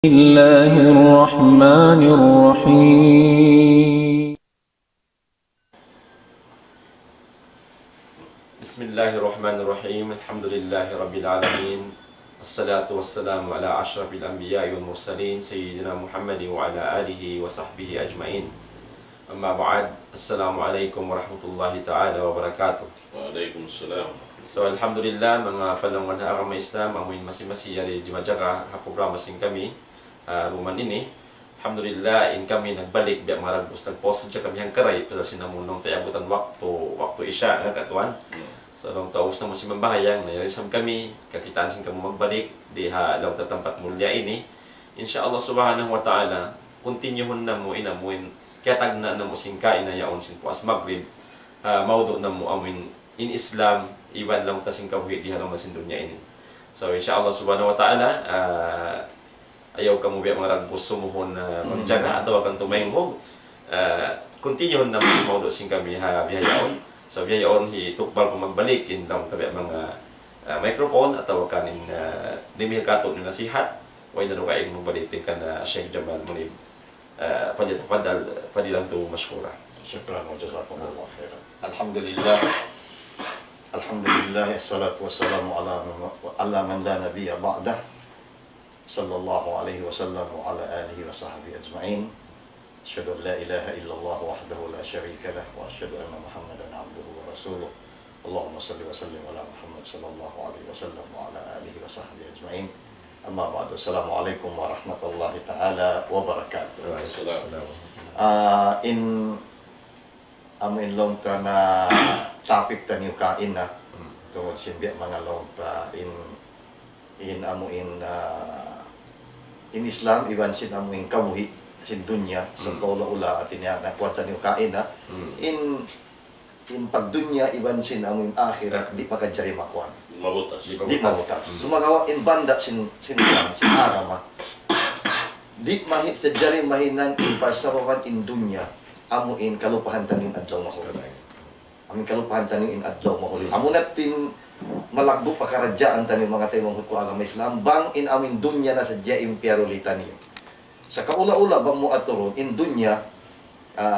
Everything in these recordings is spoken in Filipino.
الله الرحمن الرحيم بسم الله الرحمن الرحيم الحمد لله رب العالمين الصلاة والسلام على أشرف الأنبياء والمرسلين سيدنا محمد وعلى آله وصحبه أجمعين أما بعد السلام عليكم ورحمة الله تعالى وبركاته. Waalaikumsalam. So alhamdulillah mga palangwan na agama Islam amuin masing-masing yari jimajaga hapugra masing kami ruman ini. Alhamdulillah in kami nagbalik biya marag nagpost siya kami hangkaray pero sinamunong tayabutan waktu isya katuan. So long taus na mo si mambahayang nayarisam kami kakitaan sin kamo magbalik diha long tatampat mulya ini. Insyaallah subhanahu wa ta'ala continuehon na mo inamuin kaya tagna na mo sing kain na yaon sin puas maghrib maudo na mo amuin in Islam iwan lang tasing kabuhi di halang masin dunya ini. So insyaallah subhanahu wa ta'ala ayaw ka mo biya mga ragpos sumuhon na magjaga atau akan tumayngog continue na maudo sing kami bihayaon. So bihayaon hitukbal pa magbalik in lang tabi mga microphone atau kanin dimil kato ni nasihat way na kayo magbalitin ka na Sheikh Jamal Munib. Fadilan to mashkura. Syukran wa jazakumullah khairan. Alhamdulillah. Alhamdulillah wassalatu wassalamu ala man la nabiyya ba'dah. Sallallahu alaihi wasallam wa ala alihi wa sahbihi ajma'in. Asyhadu an la ilaha illallah wahdahu la syarika lah wa asyhadu anna Muhammadan abduhu wa rasuluh. Allahumma salli wa sallim ala Muhammad sallallahu alaihi wasallam wa ala alihi wa sahbihi ajma'in. Amma ba'du. Assalamualaikum warahmatullahi ta'ala wabarakatuh. In amin long ta na topic ta niyo kain na tungod sinbiya mga long ta in Islam iwan sin amuin kabuhi sin dunya sa ula at inya nakwata niyo kain na in pagdunya iwan sin amuin akhirat di makajari makwan Mabutas. di mabutas sumagawa in banda sin agama di mahit sa jari mahinang in pasawawan in dunya amuin kalupahan tanin adlaw mahuli amin kalupahan tanin in adlaw mahuli amo natin malagbo pakaradyaan tanin mga tayo mga agama Islam bang in amin dunya na sa dya impyero litaniyo sa kaula-ula bang mo aturon in dunya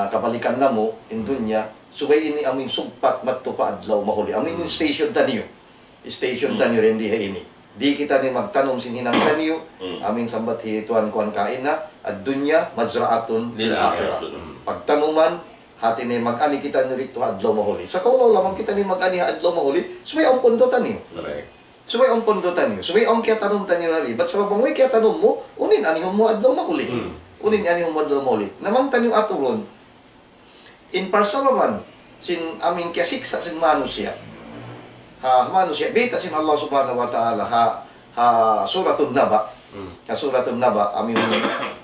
kabalikan na mo in dunya sugay ini amin sugpat mattupa adlaw mahuli amin station taniyo taniyo rin diha ini di kita ni magtanom sinhinang taniyo amin sambat hituan kuan kain na at dunya majraatun lil akhirah pagtanuman hati ni mag-ani kita ni rito adlaw mahuli sa kaulaw lamang kita ni mag-ani adlaw mahuli suway ang pondo taniyo suway ang pondo taniyo suway ang kaya tanom taniyo rin but sa mabangoy kaya tanom mo unin ani mo adlaw mahuli unin ani mo adlaw mahuli namang taniyo aturon in parsalaman sin amin kaya siksa sin manusya manusya beta sin Allah subhanahu wa ta'ala suratun naba suratun naba amin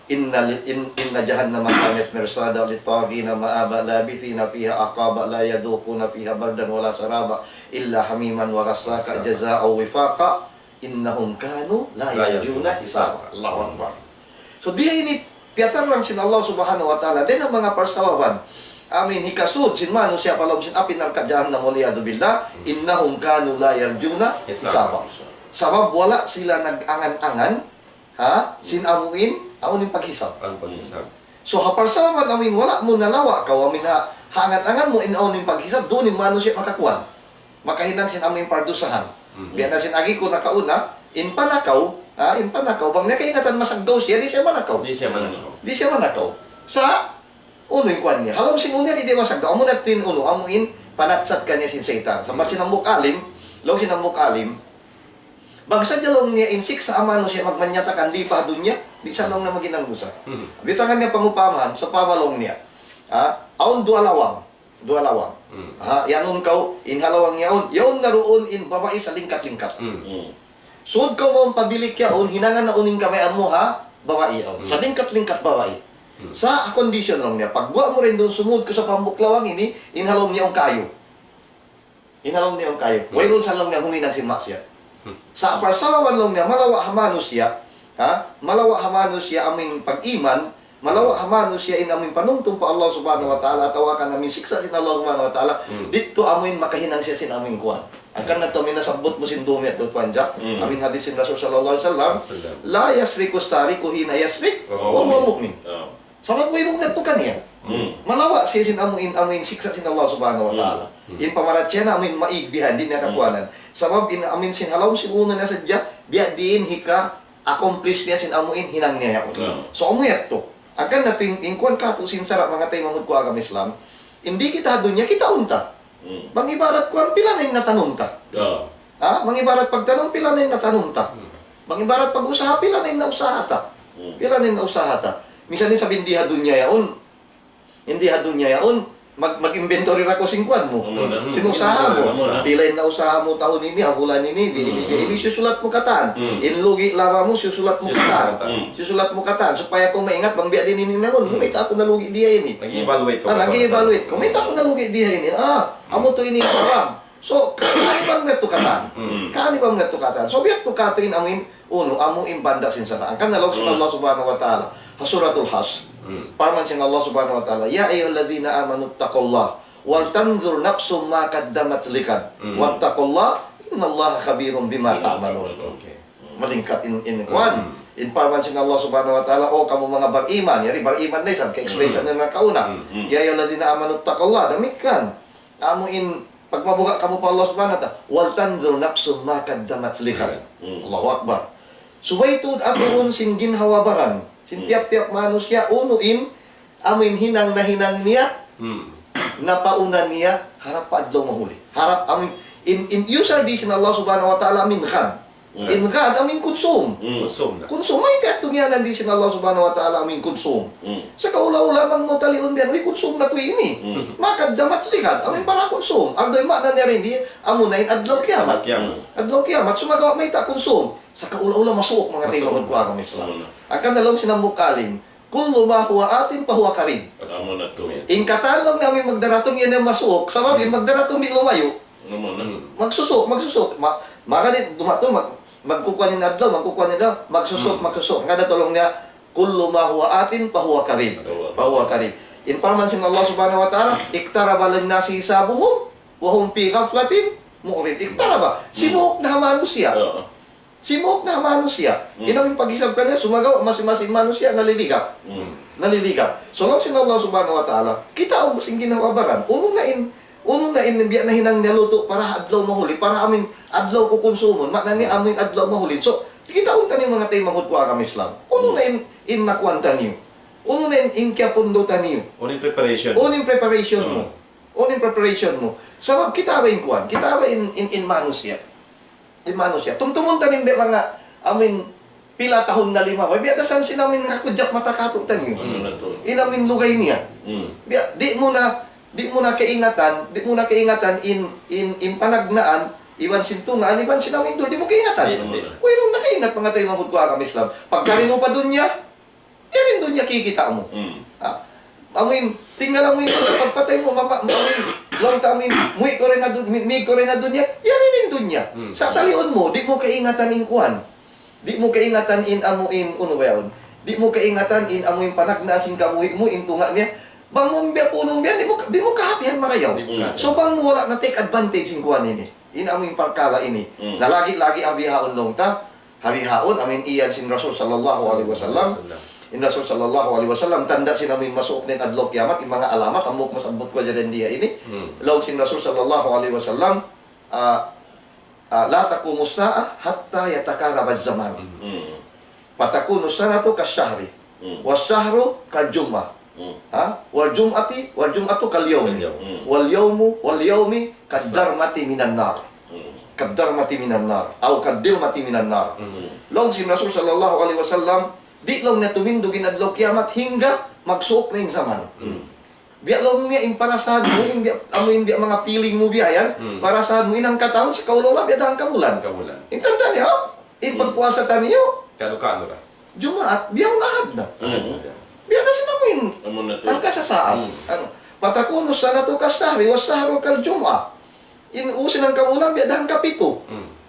inna jahannama kanat mirsada litagina ma'aba labithina fiha aqaba la yadukuna fiha bardan wala saraba illa hamiman wa ghassaka jazaa'u wifaqa innahum kanu la yarjuna hisaba. Allahu akbar. So diha ini piatarang sin Allah subhanahu wa ta'ala din ang mga parsawawan amin hikasud sin manusya palom sin apin ang kajahannam waliyadu billah innahum kanu la yarjuna hisaba. Sabab wala sila nag-angan-angan sin amuin amunin paghisab. So haparsawan amin wala mo nalawa kaw amin hangat-angan mo in amunin paghisab doon in manusya makakuan makahinang sin amin pardusahan biya na sin agi ko nakauna in panakaw bang nakaingatan masagdaw siya di siya manakaw sa unoy kwan niya. Halam sin unya di masagda. Amo natin amuin panatsat kanya sin Satan. Sambat sinambok alim, bagsa jalong niya in six sa amano siya magmanyatakan di pa dunya, di sa long na maginanggusa. Bitangan niya pangupaman sa pamalong niya. Aon dua lawang. Yanon kaw in halawang yaon naroon in babae sa lingkat-lingkat. Sud ka mo pabilik yaon hinangan na uning kamay mo babae. Sa lingkat-lingkat babae. Sa condition lang niya, pagwa mo rin doon sumud ko sa pambuklawang ini, inhalom niya ang kayo. Wailon sa lang niya huminang si Masya. Sa parsawawan lang niya, malawa hamanus siya aming pag-iman, malawa hamanus siya in aming panungtong pa Allah subhanahu wa ta'ala, tawakan namin siksa sin Allah subhanahu wa ta'ala, dito amin makahinang siya sin aming kuwan. Akan na to minasabot mo sin dumi at tutwanja. Amin hadis sin Rasul sallallahu alaihi wasallam. La yasriku stariku hina yasrik. Wa huwa mu'min. Sama po yung nato kaniya. Malawa siya sin amuin siksa sin Allah subhanahu wa ta'ala. In pamaratya na amin maigbihan din na kakuanan. Sabab in amin sin halaw sin una na sadya biya din hika accomplish niya sin amuin hinang niya. So amuyat to. Akan natin inkuan ka to sin sarap mga tayo mamud ko agam Islam. Hindi kita dunya kita unta. Bang ibarat ko ang pila na yung natanong ta. Bang ibarat pagtanong pila na yung natanong ta. Bang ibarat pag-usaha pila na yung nausaha ta. Pila na yung nausaha ta. Minsan din sabihin, hindi hadunya yaon. Hindi hadunya yaon. Mag-inventory ra ko singkuan mo. Sinusaha mo. Pila yung nausaha mo taon ini, habulan ini, ini susulat mo kataan. Inlugi lava mo, susulat mo kataan. Susulat mo kataan. Supaya kung maingat, bang biya din ini na ron. May ako nalugi diya ini. Nag-evaluate ko. Nag-evaluate ko. May ako nalugi diya ini. Amo to ini sarap. So, kani bang natukatan? Kani bang natukatan? So, biyak tukatin amin, uno, among imbanda sinsana. Ang kanalog sa Allah subhanahu wa ta'ala. Hasuratul Has. Parman siyang Allah subhanahu wa ta'ala. Ya ayyuhalladhina amanu taqullah. Wal tanzur nafsum ma qaddamat likad. Wattaqullah. Innallaha khabirun bima ta'malun. Malingkat in kwan. In parman siyang Allah subhanahu wa ta'ala. O kamu mga bar-iman. Yari bar-iman na isang. Ka-explain ka na kauna. Ya ayyuhalladhina amanu taqullah. Damikan. Among in pag mabuka kamu pa Allah subhanahu wa ta'ala, wal tanzur nafsum ma qaddamat likad. Allahu Akbar. Subay tud abun sin ginhawabaran. Sin tiap-tiap manusia unuin amin hinang na hinang niya. Napauna niya harap pa adlaw mahuli. Harap amin in user di sin Allah subhanahu wa ta'ala amin khad. In khad amin konsum. Konsum may katungyanan di sin Allah subhanahu wa ta'ala amin konsum. Sa kaula-ula man mo taliun biyan, uy konsum na to ini. Makadamat likad amin para konsum. Agdoy makna niya rin di amunayin adlaw kiamat. Adlaw kiamat sumagawa may ta konsum. Sa kaula-ula masuok mga tayo mga kuwagang Islam. Akan dalawang sinambukalin, kullu ma huwa atin pa huwa karim. Ingkatan lang namin magdaratong yan ang masuok, sa mabi magdaratong di lumayo. Magsusok. Maka din dumato magkukuha ni adlaw, magsusok. Nga natulong niya, kullu ma huwa atin pa huwa karim. In parman sin Allah subhanahu wa ta'ala, iktaraba lin-nasi hisabuhum wa hum fi ghaflatin mu'rid. Iktaraba. Sinuok na manusia. Simuok na manusia. Inaming pag-isap ka niya, sumagaw, masing-masing manusia, naliligap. So, lang sin Allah subhanahu wa ta'ala, kita ang masing ginawabaran. Unong na in, biya na hinang niluto para adlaw mahuli, para amin adlaw ko konsumon, makna ni amin adlaw mahuli. So, kita ang tanong mga tayo manghutwa kami Islam. Unong na in nakuanta niyo. Unong na in kiapundutan niyo. Uning preparation. Uning preparation mo. Sabab, kita ba in kuan? Kita ba in manusia? Manusia. Tumtumon tanim be mga amin pila tahon na lima. Biya dasan sinamin nakakudyak matakatong tanim. Inamin lugay niya. Biya di mo na kaingatan in panagnaan iban sintungan iban sinamin do di mo kaingatan. Kuy nung nakaingat mga tayo mga hudwa kami Islam. Pagkarin mo pa dunya, yarin dunya kikita mo. Amin, tinggal amin pagpatay mo long tamin muy ko rin na dunya, yarin din dunya. Sa talion mo, di mo kaingatan in kuan. Di mo kaingatan in amuin uno ba yun? Di mo kaingatan in amuin panagnasin kamuhi mo in tunga niya. Bang mo biya punong biya, di mo kahatihan marayaw. So bang mo wala na take advantage in kuan ini. In amuin parkala ini. Na lagi abihaon long ta. Habihaon amin iyan sin Rasul sallallahu alaihi wasallam. In Rasul sallallahu alaihi wasallam tanda sinamin masuok nin adlaw kiamat in mga alamat amok masabot ko diyan dia ini. Law sin Rasul sallallahu alaihi wasallam la taqumu sa'a hatta yatakaraba az-zaman. Patakunu sanatu kasyahri. Was-shahru kal-jum'ah. Wal jum'atu kal-yawm. Wal yawmi kad-darmati minan nar. Kad-darmati minan nar. Aw kad-dirmati minan nar. Law sin Rasul sallallahu alaihi wasallam di lang na tumindugin adlaw kiamat hingga magsuok na yung zaman. Biya lang niya in parasahan mo, in biya mga feeling mo biya yan, parasahan mo inang kataon sa kaulala, biya dahang kamulan. In tanda niya, in pagpuasa ta niyo. Kano ra? Jumaat, biya ang lahad na. Biya na sinamin. Ang kasasaan. Patakunos sana to kasahri, wasahro kal jum'a. In usin ang kamulan, biya dahang kapito.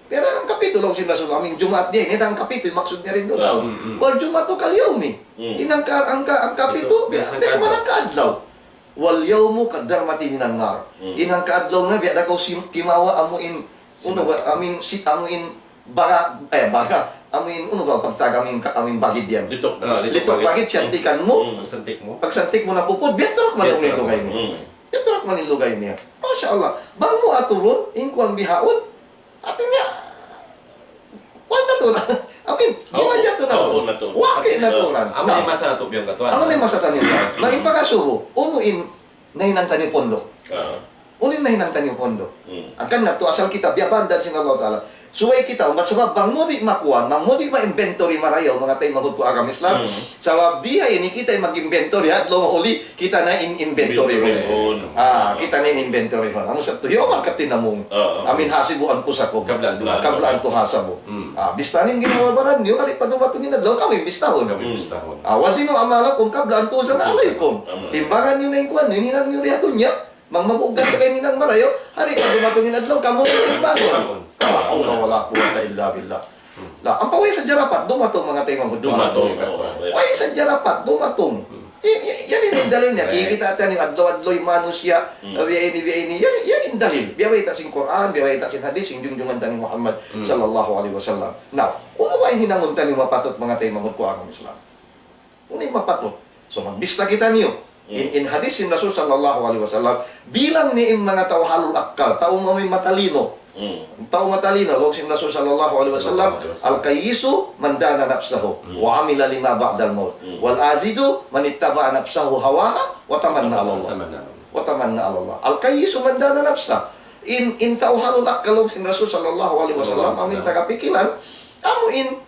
Pero ang kapitulo sila sa aming Jumat din, ang kapito, maksud niya rin doon. Wal Jumat to kalyawmi. Ang kapito, biya man ang kaadlaw. Wal yawmu kadarmati minan nar. Inang kaadlaw na, biya dakaw timawa amo in Uno ba, amin, si, amin, baga, amin, uno ba, pagtag, amin bagid yan. Dito. Litok bagid, siyantikan mo. Santik mo. Pag santik mo na pupod, biyato man ang ilugay mo. Biyato man ilugay niya. Masya Allah. Bang mo aturon, ingko ang bihaon, atin niya, kuwan na to na. Amin, gimadya to na to. Waki na to na. Amo ni masa na tubiyong katuan. Ang may masatan niya. Naging pagkasubo, unuin, nahinangtan yung pondo. Unin nahinangtan yung pondo. Ang kanina to, asal kita, biyabandan sin Allah Ta'ala. Suway kita, umat sabab, bang mo di makuha, bang mo di ma-inventory marayaw, mga tayo magod ko agam Islam. Sa bihay, ini kita mag-inventory, at lo mahuli, kita na in-inventory. Kita na in-inventory. Ano sa tuyo, magkatin na mong, amin hasibuan po sa ko. Kablaan to hasa mo. Bistanin ginawa baran, yung alit pa dumatungin na daw, kami bistahon. Wasino amala kung kablaan to sa nalay kong. Timbangan nyo na yung kuwan, yun hinang nyo riyato niya. Mang mabugat ka kayo ninang marayo, hari ka dumatungin adlaw, kamo na yung timbangon. Wala quwwata illa billah. Ang paway sa jarapat, dumatong mga tayo mga Dumatong. Paway sa jarapat, dumatong. Yan yung dalil niya. Kikita natin yung adlaw-adlaw yung manusya, biyaini. Yan yung dalil. Biyaway tasin Quran, biyaway tasin hadis, yung jungjungan tanin Muhammad sallallahu alaihi wasallam. Now, una ba yung hinangon tanin mapatot mga tayo mga kuha ng Islam? Una yung mapatot. So, magbista kita niyo. In hadis sin Rasul sallallahu alaihi wasallam, bilang ni mga tao halul akkal, tao may matalino. Tao matalino, wag sin Rasul sallallahu alaihi wasallam, al-kayyisu man dana nafsahu wa amila lima ba'da al-maut. Wal azizu man ittaba nafsahu hawaha wa tamanna 'ala Allah. Wa tamanna 'ala Allah. Al-kayyisu man dana nafsa. In tao halul akkal, wag sin Rasul sallallahu alaihi wasallam, amin tagapikilan, amuin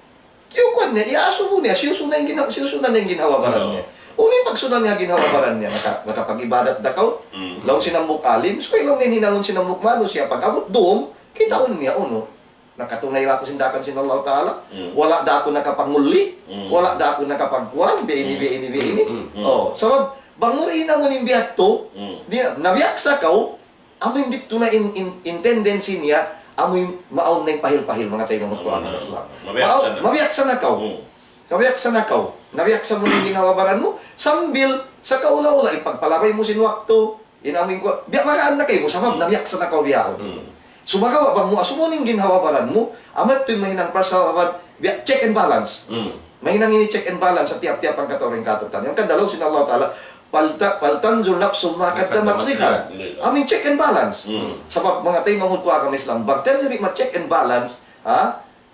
kiyukwan niya, iasubo niya, siyusunan yung ginawa baran niya. Uni pagsunan niya ginawabaran niya, nakapag-ibadat dakaw, laong sinambok alim, so ilang ninangon sinambok mano siya, pag-abot doon, kitaon niya, nakatunay lang ako sindakan sin Allah Ta'ala, wala da ako nakapanguli, wala da ako nakapagkuhan, biini. Sabab, bang mo rin ang uning bihat to, nabiyak sa kau, amoy dito na in tendency niya, amoy maon na yung pahil-pahil, mga tayo ng magkuhan ng Islam. Mabiyak sa nakaw. Nabiyak sa mo ng ginawabaran mo, sambil sa kaula-ula, ipagpalabay mo sinwakto, inamin ko, biyak makaan na kayo mo, sabab, nabiyak sa nakaw biyahon. Sumagawa ba mo, asumoning ginawabaran mo, amat ito yung mahinang pasawaban, biyak, check and balance. Mahinang ini check and balance sa tiap-tiap ang katoring katutan. Yung kandalaw sin Allah Ta'ala, paltanzul nafsum makadamat sikat. Amin check and balance. Sabab, mga tayo mangutwa kami Islam, bagtan yung ma-check and balance,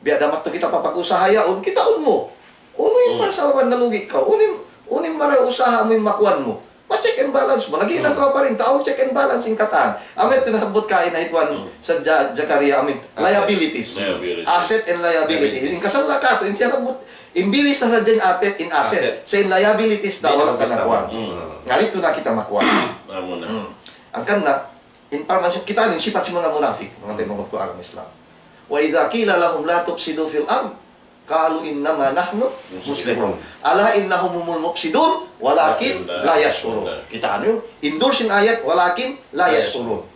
biya damat to kita papag-usahayaon, kitaon mo. Uno yung pasawaban na lugi ka, unim maray usaha mo yung makuan mo. Ma-check and balance mo. Nagiinang ka pa rin, tao check and balance yung kataan. Amin, tinasabot kain na ituan sa Jakaria, amin, liabilities. Asset and liabilities. Yung kasala ka to, yung siya nabot, imbilis na sa dyan in asset. Sa in liabilities na walang ka nakuha. Ngarito na kita makuha. Ang kanda, information, kita rin, sipat si mga munafik, mga tayo mga kuha ng Islam. Wa idha qila lahum la tufsidu fil ard qalu innama nahnu muslimun ala innahum humul mufsidun walakin la yashurun. Kita ano yun? Endorse yung ayat walakin la yashurun.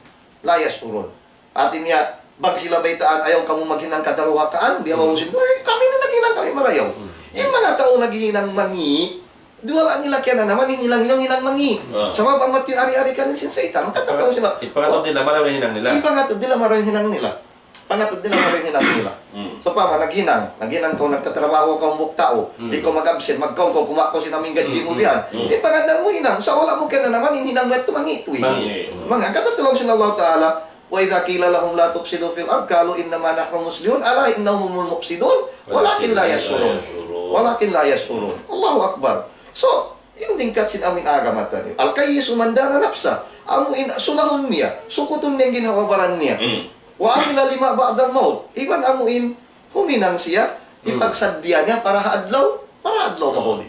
Atin niya bag sila baitaan ayaw kamo maghinang kadaruhakaan di mo sin kami na naghinang kami marayaw. Yung mga tao naghinang mangi di wala nila kaya na naman hilang mangi. Sabab ang matin ari-ari kan sin satan katataw sila. Ipangatod nila marawin hinang nila. Ipangatod nila marawin hinang nila. Pangatod nila marawin hinang nila. So pa naghinang ko nagtatrabaho ka mong tao, di ko mag-absent, magkaon ko kumako sinaming gaddi mo biyan. Di pangatang mo hinang sa wala mo kaya na naman hinang mo ito mangi. Mga katatulaw sin Allah Ta'ala, wa idha qila lahum la tufsidu fil ard qalu innama nahnu muslimun ala innahum humul mufsidun walakin la yashurun. Allahu akbar. So, yung tingkat sin amin agamatan niyo. Al-kayyisu man dana nafsa. Amuin sunahon niya, sukutun niyang ginawabaran niya. Wa amila lima ba'da maut. Iban amuin huminang siya, ipagsadya niya para adlaw mahuli.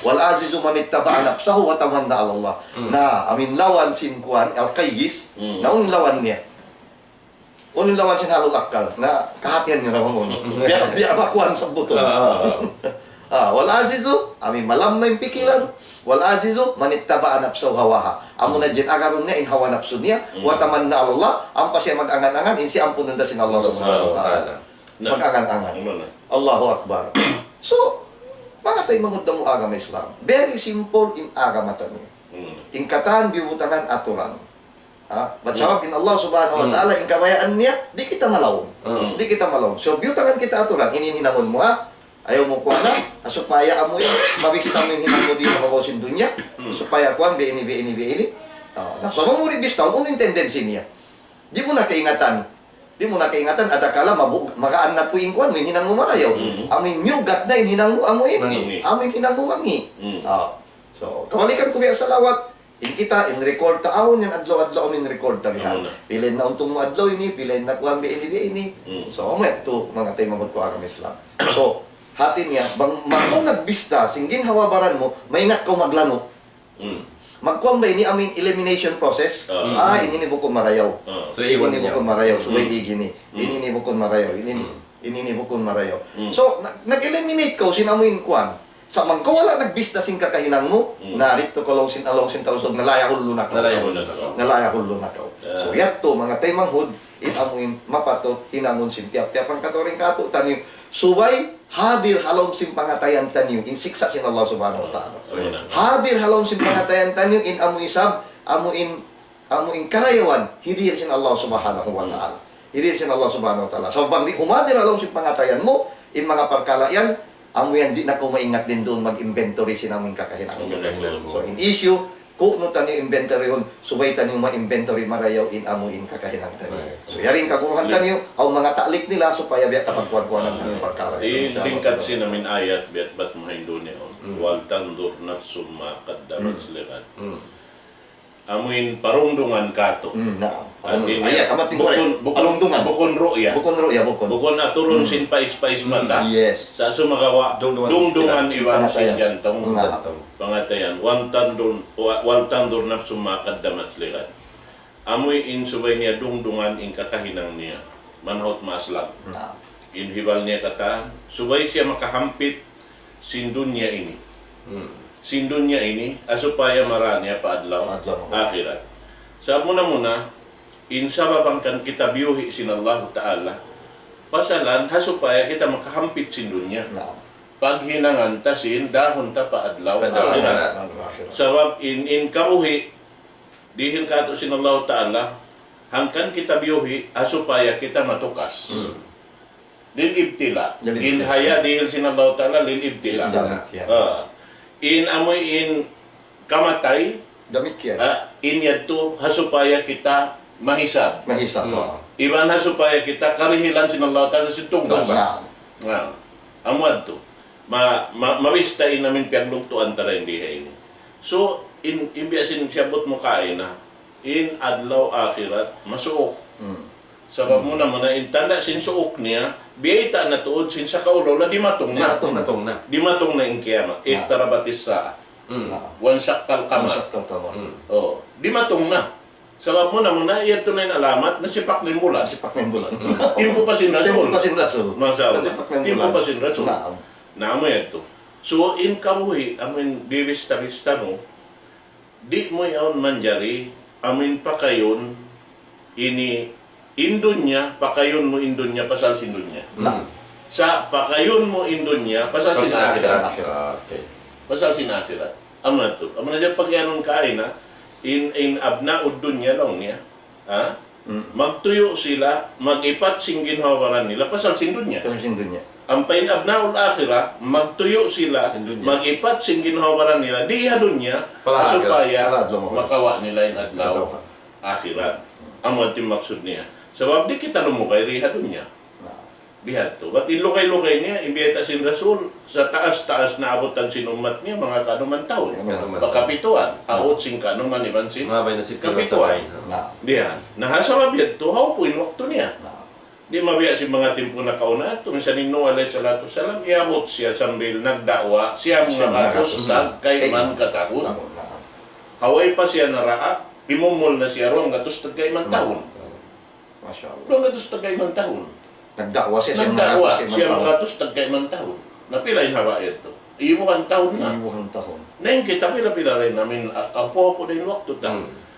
Wal azizu man ittaba nafsahu wa tamanna 'ala Allah. Na amin lawan sin kuan al-kayyis, na lawan niya. Unong lawan sin halul akkal na kahatian niya ra mo. Biya makuan sa buto. Wal azizu amin malam na yung pikilan. Wal azizu man ittaba nafsahu hawaha. Amo na din agaron niya in hawa nafsu niya wa tamanna 'ala Allah, ampa siya mag-angan-angan insi ampunan da sin Allah subhanahu wa ta'ala. Mag-angan-angan. Allahu akbar. So, mga tayo mangundang mo agama Islam. Very simple in agamatan niya. In katan bibutangan aturan. Batsawag in Allah subhanahu wa ta'ala, in kabayaan niya, di kita malawong. Di kita malawong. So, biyutangan kita aturan, ininhinangon mo ayaw mo kuha na, supaya amo yun, mabista mo yung hinang mo di mababasin dunya, supaya kuha, biini. So, mamuri bista, kung yung tendency niya. Di mo na kaingatan, ada kala magaan na po yung kuha, may hinang mo marayaw. Amin nyugat na, yung hinang mo amoy, amin hinang mo mangi. So, kawalikan ko biya sa lawat, in kita, in record taon yan, adlaw-adlaw in record tabihan. Pilin na untong mo adlaw ini, pilin na kuha, biini. So, umet to, mga tayo mamod ko aram Islam. So, hati niya, kung nagbista, singgin hawabaran mo, maingat ko maglano. Magkuhan ba ini aming elimination process? Ininibo ko marayaw. So, iwan Ininibo niya. ko marayaw. Subay gini. Ininibo ko marayaw. Ininibo ko marayaw. So, nag-eliminate ko, sinamuin kuhan. Sa mangkawala nagbista sing kakahinang mo, narito ko long sin tausog, nalaya hulo na ka. Nalaya hulo na ka. So, yato, mga taymanghod, inamuin, mapatot, hinangon sin tiap-tiap ang katoring kato, taniw, subay, hadir halom sin pangatayan taniw, insiksa sin Allah subhanahu wa ta'ala. Hadir halom sin pangatayan taniw, in amuin sab, amuin karayawan, hidir sin Allah subhanahu wa ta'ala. Hidir sin Allah subhanahu wa ta'ala. So, bang di humadir halom sin pangatayan mo, in mga parkalayan, amo yan, di na ko maingat din doon mag-inventory sinaming kakahinang. So, in issue, kung no tani inventory hon, subay tani ma-inventory marayaw in amo in kakahinang tani. So, yaring kaguruhan tani ang mga talik nila, supaya biya kapagkuhan-kuhan ng tani parkala. Tingkat sinamin ayat, biat bat mahindo niyo, wal tandur nafsum ma qaddamat sliqat. Amuin parungdungan kato. Ayat, kamating parungdungan. Bukon ruya. Bukon aturon sin pais-pais mata. Yes. Sa sumagawa, dungdungan iwan sin Pangatayan. jantong. Pangatayan. Wal tandur nafsum ma qaddamat sliqat. Amoy in subay niya dungdungan in kakahinang niya. Manhot maaslam. In hibal niya kata, subay siya makahampit sin dunya ini. Sin dunya ini, supaya maranya paadlaw akhirat. Sa muna, in sababangkan kita biyuhi sin Allah Ta'ala, pasalan, supaya kita makahampit sin dunya. Paghinangan ta sin, dahon ta paadlaw akhirat. Sabab in kabuhi, dihil kato sin Allah Ta'ala, hangkan kita biyuhi, supaya kita matukas. Lil ibtila. In haya dihil sin Allah Ta'ala, lil ibtila. In amoy in kamatay, in yadto hasupaya kita mahisab. Iban hasupaya kita karihilan sin Allah Ta'ala sin tunggas. Amwad to. Mawistain namin piaglugtuan tara hindi ini. So, in biasin siyabot mo kain na, in adlaw akhirat, masuok. Sabab mo naman na intanda sin suok niya, biyayta na tuod sin sa kaulo na di matong na. Di matong na yung kiyama. Iktarabatis sa wansaktal kamar. Di matong na. Sabab mo naman na, iyan na yung alamat na sipak na yung bulan. Timpo pa sin rasul. Masawa. Timpo pa sin rasul. Naamo yan to. So, in kabuhi, amin bibista-bista mo, di mo yaon manjari, amin pa kayon, ini Indonya, pakayon mo Indonya, pasal sindunya. Sa pakayon mo Indonya, pasal sinakhirat. Pasal sinakhirat. Amo na to. Amo na dyan pag yanong kain na, in abna uddunya lang niya, magtuyo sila, mag-ipat singgin hawaran nila, pasal sindunya. Ang pain abna ul-akhirah, magtuyo sila, mag-ipat singgin hawaran nila, di hadunya, supaya makawa nila yung adlaw akhirat. Amo at yung maksud niya. Sabab di kita lumukay riha dunya. Bihat to. Ba't ilukay-lukay niya, ibiyata sin Rasul, sa taas-taas na abutan sin umat niya, mga kanuman taon. Pagkapituan, aot sin kanuman iban sin kapituan. Diyan. Nahasabab yan to, haupuin wakto niya. Di mabiya si mga timpo na kauna, tumisan ni Nuh alayhi salatu salam, iabot siya sambil nagdawa, siya mga katos, kay man katakot. Haway pa siya naraa, pimumol na siya ron, gatos tagay man taon. Ron gatos tagay man taon. Nagdakwa siya mga gatos tagay man taon. Napila yung hawa ito. Ibuhan taon na. Nain kita pila-pila rin namin, ang po din wakto ta.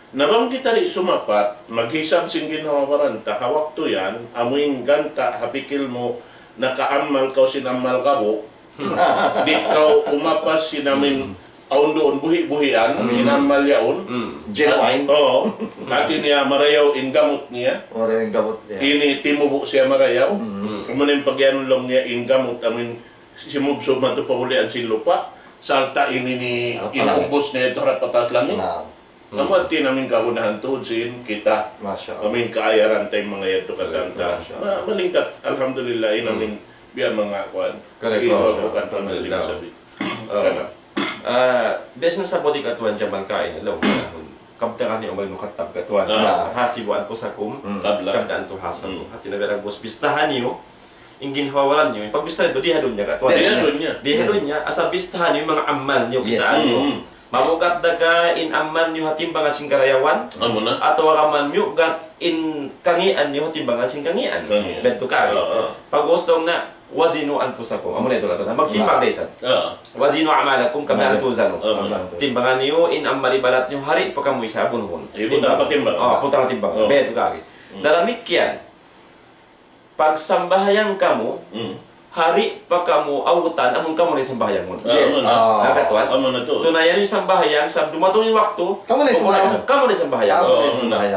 Nabang kita rin sumapat, maghisab singgin hawaran ta, hawak to yan, amuing ganta, hapikil mo, nakaamal ka o sinamal ka mo, di ka umapas sinamin aon doon, buhi-buhian, inamal yaon. Genuine. Oo. Ati niya marayaw in gamot niya. Ora yung gamot niya. Ini timubo siya marayaw. Kamunin pagyan lang niya in gamot, amin simubsob man ito pahulian si lupa. Salta ini ni inubos niya ito harap patas langit. Kamu ati namin kaunahan tuod sin kita. Masya Allah. Amin kaayaran tayong mga yato katanta. Malingkat, alhamdulillah, inamin biya mga kuan. Correct. Bukan pamaling sabi. Business sa body katuan dyan bangkain, alam mo, kabtaan niyo mag nukatab katuan. Hasibuan po sa kum, kabdaan to hasab mo. Hati na berang bos, bistahan niyo, yung ginhawalan niyo, pag bistahan ito, dihadon niya katuan. Dihadon niya, asa bistahan niyo, mga amal niyo, kitaan niyo. Mamugat da ka in amal niyo hatimbangan sing karayawan, atau akaman niyo gat in kangian niyo hatimbangan sing kangian. Bento ka. Pag gustong na, wazinu anfusakum. Amo na ito katuan, magtimbang daysan. Wazinu amalakum kami antuzano. Timbangan niyo in amali balat niyo hari pa kamu isabon hon. Putang patimbang. Putang timbang. Beto kagi. Dalamikyan, pag sambahayang kamu, hari pa kamu awutan, among kamu na sambahayang mo. Yes. Katuan. Amo na to. Tunayan yung sambahayang, sa dumatong yung waktu, Kamu na sambahayang. Kamu na sambahayang.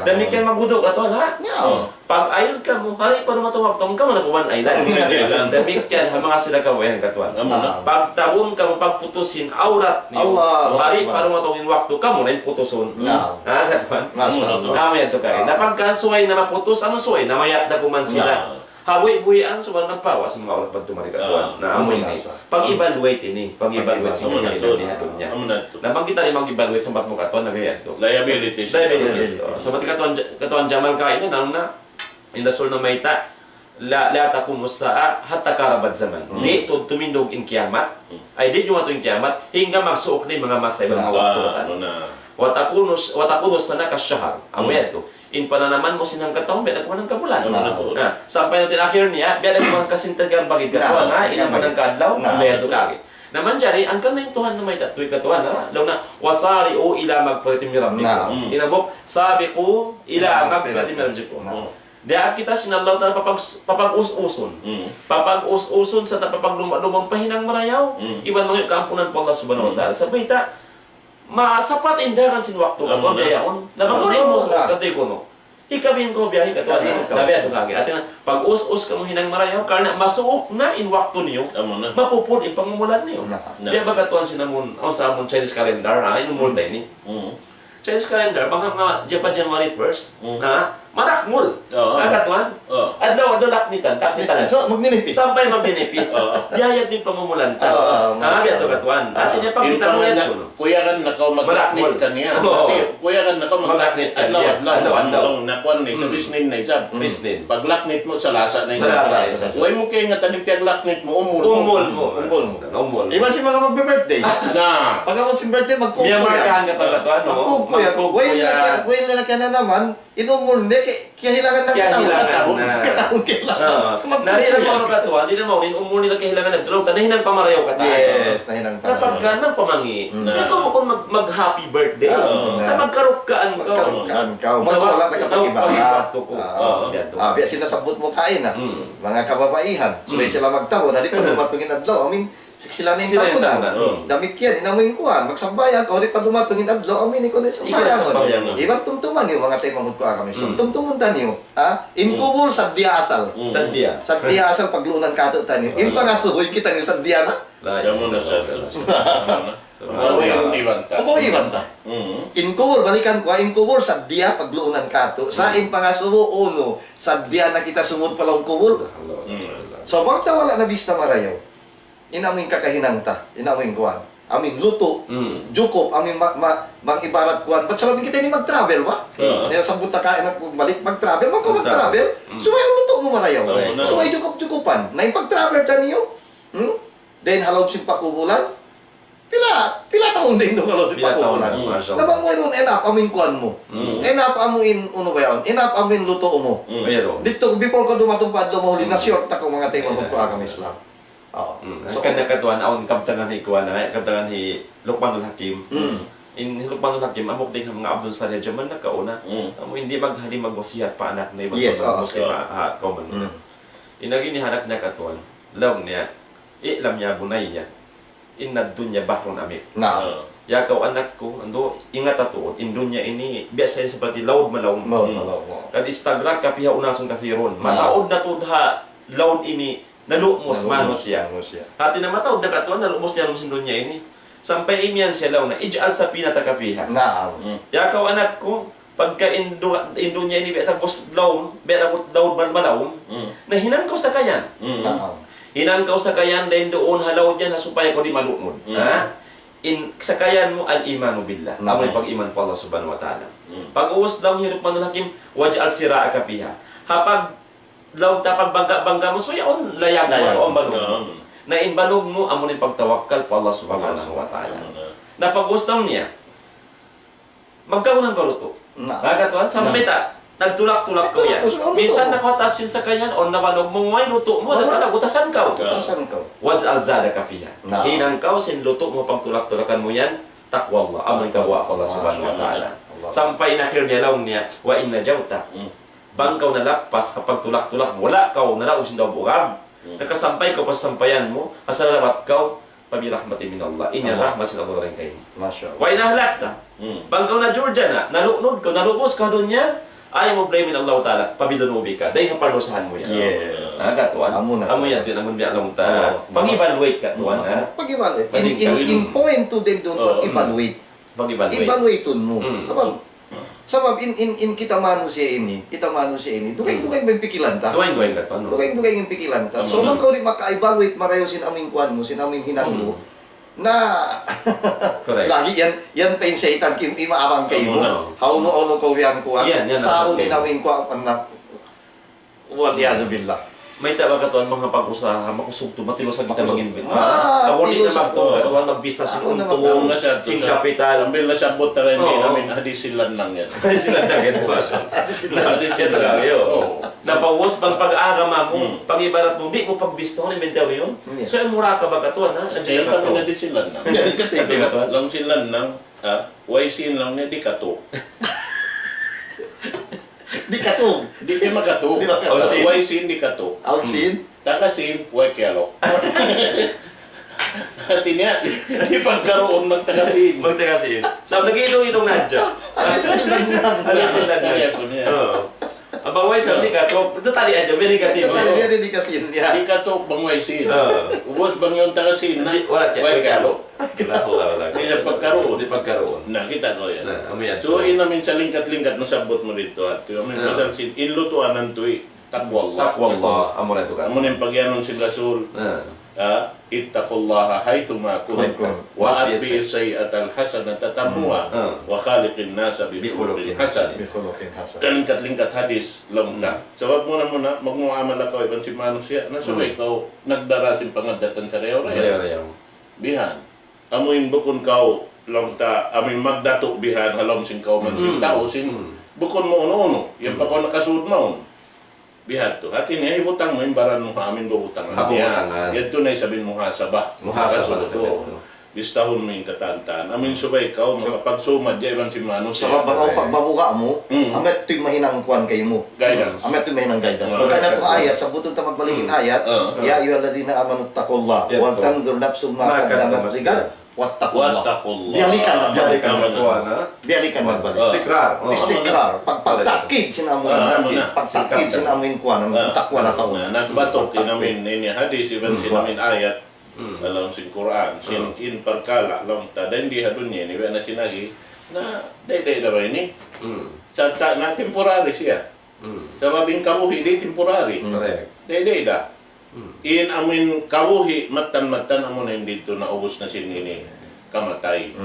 Damikian magudok katuan ha. Pag ayun kamu, hari pa dumatong waktu, kamu na kuman aylan. Damikian mga sila kawayan katuan. Pag tabon kamu pagputusin aurat niyo, hari pa dumatong yung waktu, kamu na yung putuson. Katuan. Kamo yan to kayo. Napagkasuway na maputus, anong suway? Namayat na kuman sila. Hawi-buhian, sobrang nagpawa sa mga ulat pagtumari katuan. Amoy ini. Pag-evaluate ini. Pag-evaluate sa mga nilihadon niya. Nabang kita rin mag-evaluate sa batmo katuan na ganyan to. Liabilities. So, mati katuan jaman kain na indasul na mayta, la takum usaa hatta karabad zaman. Di tumindog in kiamat, ay di jumato in kiamat, hingga magsuok ni mga masay mga waktuatan. Watakunus sana kasyahar. Amoy to. In pananaman mo sinang kataon, biya nagkuman ng kabulan. Sampai natin akhir niya, biya nagkuman kasintagang bagid katuan, inaman ng kadlaw, biya ito kagi. Naman dyan, ang kanay Tuhan na may tatoy katuan, law na, wasari o ila magparatim ni Rabbi ko. Inabok, sabi ko, ila magparatim ni Rabbi ko. Dahil kita sinalaw tayo papag-us-uson. Papag-us-uson sa tapapag-lumang pahinang marayaw. Iwan mga kampunan po Allah subhanahu wa ta'ala. Sabi ta, masapat indaran sin waktu katuan biyaon. Nabang mo sa katay ko no. Ikabin ko biyahe katuan. Nabi ato kagi. Atin pag us-us kamo hinang marayaw karena masuok na in waktu niyo. Mapupud in pangumulan niyo. Biya ba katuan sinamon o sa amon Chinese calendar ha inumulta ini. Chinese calendar baka January 1st na marakmul. Katuan. Adlaw laknitan, taknitan. So, magninipis. Sampai magninipis. Yayad din pangumulan ta. Sabi ato katuan. Atin niya pagkita mo yan ko. Kuya kan nakaw maglaknit kaniya. Kuya kan nakaw maglaknit. Adlaw. Nakuan ni sa bisnin na isab. Bisnin. Paglaknit mo sa lasa na isab. Huwag mo kaya nga tanim paglaknit mo, Umul mo. Iba si mga magbe-birthday. Na. Pag ako si birthday, Diya magkukuya. markahan ka katuan no. Magkukuya. Way nilakyan na naman, inumul na, kahilangan ng katahon. Katahon kailangan. Nariyan mo ano katuan, di na mo, umul nila kahilangan ng tulog, tanahinan pamarayaw ka tayo. Yes, nahinang Napagka ng pamangi. Sa ito mo kung mag-happy birthday. Sa magkarukkaan ka. Magkarukkaan ka. Wala na kapag-ibarat. Biya sinasabot mo kain ha. Mga kababaihan. Suway sila magtawo. Na dito dumatungin adlaw. I mean, sila na yung tapunan. Damit yan. Inamoy yung kuhan. Magsambayan ka. Ulit pa dumatungin adlaw. Amin, ikaw na yung sambayan. Ibang tumtuman niyo. Mga tayo mamut ko kami. Tumtuman ta niyo. Inkubol sa diya asal. Sandia. Sa diya asal paglunan kato ta niyo. Yung pangasuhoy kita niyo sa diya na. Diyan mo na sa Iwan ta. Inkubol, balikan ko. Inkubol sa diya paglunan kato. Sa in pangasuho uno. Sa diya na kita sumud palang kubol. So, pag wala na bista marayaw. Inamoy kakahinang ta. Inamoy kuhan. Amin luto, jukop, amin mang-ibarat kuhan. Ba't sabi kita ni mag-travel ba? Kaya sa buta kain at balik mag-travel, mag-travel. Suway ang luto mo marayaw. Suway jukop-jukopan. Na yung pag-travel ta niyo, then halaw si pakubulan, pila taon din doon halaw si pakubulan. Nabang mo yun, enap amin kuhan mo. Enap amin, ano ba yun? Enap amin luto mo. Dito, before ko dumatumpad, lumahuli na short ako mga tayo magkuha kami Islam. So, kanya katuan, aon kaptangan hi kuan na, kaptangan hi Luqmanul Hakim. In Luqmanul Hakim, amok din ang mga Abdul Salih Jaman na kauna. Amo hindi maghali magwasiyat pa anak na ibang Muslim common. Inagi ni hanak niya katuan, law niya, ilam niya bunay niya. inna dunya bahrun amik. Naam. Ya kau anak ko, ando ingat ato, in dunya ini biasa seperti laut malawom. Kad istagrak ka fiha unasun kafirun. Mataod na to ha laut ini nalumos manusia. Hati na mataod na katuan nalumos yan sa dunya ini. Sampai imian siya law na ij'al sapinata ka fiha. Naam. Ya kau anak ko, pagka dunya ini biasa bos laum, biasa laut malawom, na hinang kau sa kayan. Naam. Hinang kau sa kayan dahil doon halaw dyan supaya kau di malumod. Ha? Sakayan mo al-imanu billah. Amoy pag-iman po Allah subhanahu wa ta'ala. Pag-uwas daw hirap manulakim, waj'al sira'aka piha. Hapag law tapag bangga mo, so yaon layag mo ang banog mo. Na inbanog mo, amo ni pagtawakkal po Allah subhanahu wa ta'ala. Na pag-uwas daw niya, magkaunan ko luto. Nagatuan, sa meta, nagtulak-tulak ko yan. Minsan nakatasin sa kanyan, o nabanog mo, may luto mo, nagkalagutasan ka. Utasan ka. Waz al-zada ka fiha. Hinang kau sinluto mo pang tulak-tulakan mo yan, takwa Allah. Amoy kawa Allah subhanahu wa ta'ala. Sampai in akhir niya laong niya, wa inna jawta. Bangkaw na lapas kapag tulak-tulak, wala kau nalaos daw bugab. Nakasampay ka pa sa sampayan mo, asalamat kau, pabirahmati min Allah. Inya rahmat sin Allah rin kayo. Masya Allah. Wa inahalak na. Bangkaw na Georgia na, nalunod ka, nalubos ka doon niya, ay mo blame min Allah ta'ala, pabilunubi ka. Dahil ang parusahan mo yan. Yes. Katuan. Amo yan din, amon biya lang ta. Pag-evaluate katuan ha. Pag-evaluate. In point to din doon, pag-evaluate. Pag-evaluate. Evaluate mo. Sabab in kita mano siya ini, dugay may pikilan ta. Duwain ka to, no? Dugay yung pikilan ta. So man ko rin maka-evaluate marayo sin aming kuan mo, sin aming hinanglo na Correct. lagi yan pa yung satan kim imaamang kayo mo. Hauno ko yan kuan. Sa uni nawin ko ang na wala billah. May taba katuan mga pag-usaha, makusugto, matilosag kita mag-invent. Ah, Kamunin na tilusag magto, katuan mag-business yung Tuong na siya. sing capital. Ambil na siya buta rin Oo. namin hadisilan lang yan. Sila dagat ba siya? Siya talaga yun. Napawas bang pag-agama mo, pag-ibarat mo, di mo pag-business ng inventary yun. So, yung mura ka ba katuan, ha? Kaya Andiyan ka kami to. hadisilan lang. Katuan. Lang silan lang, waisin lang niya, di kato. Di katog. Di makato. Di makato. Waisin, di kato. Outsin. Takasin, way kelo. Hati niya, di pagkaroon ng takasin. Magtakasin. So, nag-iidong-idong na dyan. Alisin lang lang. Alisin lang Kaya dyan. ko niya. Oo. Ang baway sa hindi ka, ito tali adyo, very kasi. Hindi kasi niya. Di kato bang waisin. Oo. Ubos bang yung takasin na Wala siya. way kelo. Wala. Hindi niya pagkaroon. Hindi pagkaroon. Nakita ko yan. Amoy yan. So, namin sa lingkat-lingkat masabot mo dito at kami masansin, inlutuan ng tuwi, takwa Allah. Takwa Allah. Amo na ito ka. Amo nang pagyanon si Rasul, ittaqullaha haythuma kuntum wa atbi sayyi'atal hasanata tamuha wa khaliqin nasa bi khuluqin hasan. Bikhulukin hasan. Lingkat-lingkat hadis longka. Sabab muna magmuamala ka ibang si manusia na sabay ikaw nagdarasin pangadatan sa reyo. Sayaw. Bihan. Amoy bukon kau longta amin magdato bihan halom sing kau man sing tao sing bukon mo uno-uno. Yung pa ko nakasud mo. Bihat to. At ini ibutang mo yung baran mo amin bubutang. Habutangan. Yan to na isabing muhasabah. Muhasabah sa to. beto. Bistahon mo yung katantaan. Amin subay ikaw, makapagsumad dyan ibang si Mano. Sa mabaw pagbabuga mo, amet to'y mahinang kuan kayo mo. Guidance. Amet to'y mahinang guidance. Pagka na itong ayat, sa butong ta magbalikin ayat, ya ayyuhalladhina amanu taqullah wa tanzur nafsum ma qaddamat ligad wattaqullah. Wattaqullah. Bialikan na. Bialikan magbalik. Istikrar. Istikrar. Pagtakid sinamo. Pagtakid sinamo yung kuan, ang takwa na kauna. Nagbatok namin ini hadis ibang sinamin ayat dalam sin Quran sin in perkala long tadan di hadunya ni na sinagi na day daw ini sa na temporary siya sababing kabuhi di temporary Correct. day da in amin kabuhi matan amon dito na ubos na sin ini kamatay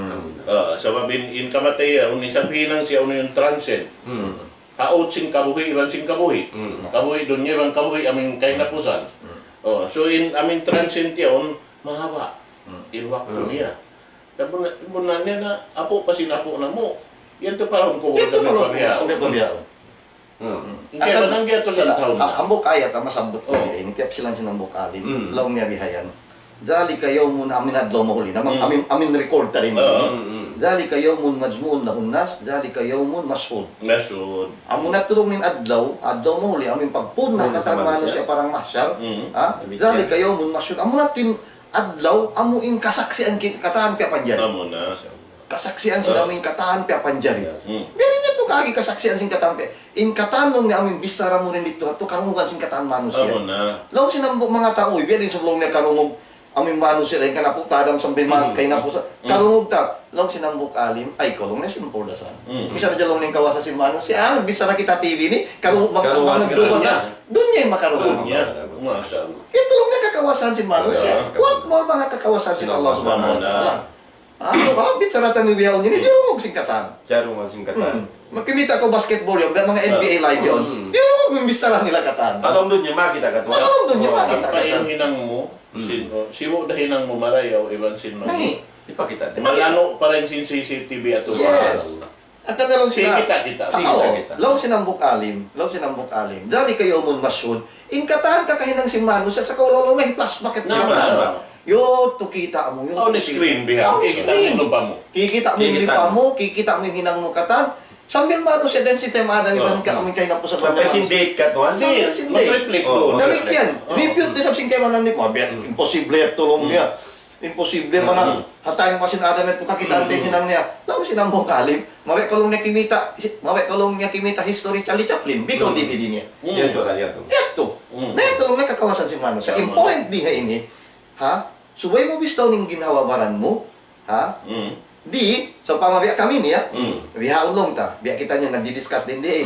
sababin in kamatay uni sabihin siya uni yung transcend haot sing kabuhi ibang sing kabuhi kabuhi dunya ibang kabuhi amin kay napusan. So in amin transient yun, mahaba. Ilwak niya. Tabunan niya na, apo pa sinapo na mo. Yan to parang kuwag na pabiyao. Kaya nang gato sa taon na. Ambok ayat, masambot ko din. Tiap silang sinambok alin. Laong niya bihayan. Dali kayo muna amin adlaw mahuli. Amin record ta rin. Dali kayo mun majmuun na unnas. Dali kayo mun masud. Nasud. Amo natulong min adlaw mo huli amin pagpuna katang mano siya parang mahsyar. Dali kayo mun masud. Amo natin adlaw amuin kasaksian kataan pia panjari. Amo na. Kasaksian sila amuin kataan pia panjari. Mm. Meron nito kagi kasaksian sing kataan pia. In kataan nung ni amin bisara mo rin dito ato karungan sing kataan manusia. Amo na. Law sinambok mga tao, biya din sa long niya karungog amin manusia rin kanapok tadam sampai kay na po sa karungog ta. Law sinambok alim ay kolong na simpor dasan. Bisa na jalong ning kawasa si manusia. Bisa na kita TV ni karungog Karuwas mga ka duwa niya. na. Dunya yung makarungog. Dunya. Masya Allah. Ito lang na kakawasan si manusia. What more mga kakawasan si Allah subhanahu wa ta'ala. Ano ba? Bit saratan ni biyaw niya, di rumog singkatan. Jaro nga singkatan. Magkimita ko basketball yun, mga NBA live yun. Di rumog yung bisara nila katan. Alam doon niya, makita ka to. Alam doon niya, Oo, makita. Ang painhinang mo, siwo dahinang mo marayaw, iban sino. Nangi. Ipakita din. Malano pa rin sin CCTV ato. Yes. At kadalong sila. Kita. Oo. Law sinambok alim. Dali kayo mun masud. Ingkatahan ka kahinang si manusia sa kololo may flashback at Naman. Yo, tukita mo yun. On the screen, biha. On the Kita screen. mo ba mo? Kikita mo yung lipa mo, kikita mo yung hinang mo katan. Sambil mato siya din si Temada ni Bahan ka kami kayo na po sa Sa presin date ka to, Hindi. Hindi, mag-reflect Oo. doon. Damit yan. Repute din sa sing kayo manan ni mo. Imposible at tulong niya. Imposible man hatayin pa sinada met kakitaan din hinang niya. Law sinang mo kalim. Mawe kolong niya kimita history Charlie Chaplin. Biko DVD niya. Yan to, yan to. Eto. Na ito lang nakakawasan si Mano. Sa important di nga ini. Ha? Subay mo bistaw ning ginhawabaran mo. Ha? Di, so pamabiya kami niya. Biha ulong ta. Biya kita niya nagdi-discuss din di.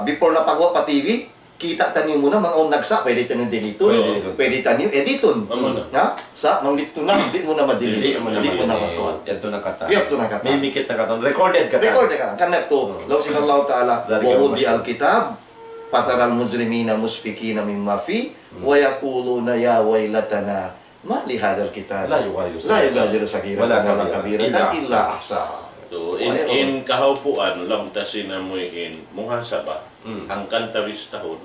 Before na pagwa pa TV, kita tanyo muna mga nagsa, pwede tanyo diliton. Pwede tanyo editon. Ha? Sa mangdito na, di mo na madili. Hindi mo na matuwa. Yan to na kata. Yan to na kata. May mikit na kata. Recorded kata. Record ka. Kanat to. Law sinallahu ta'ala. Wawudi al-kitab. Pataral muzlimina muspikina mimma fi. Wa yaquluna ya waylatana. Ma li hadal kitab. La yughadiru La yughadiru saghira wala wala kabira. kabira illa ahsa. So, in kahaupuan, lamtasin na mo in muhasaba, ang kantawis tahon.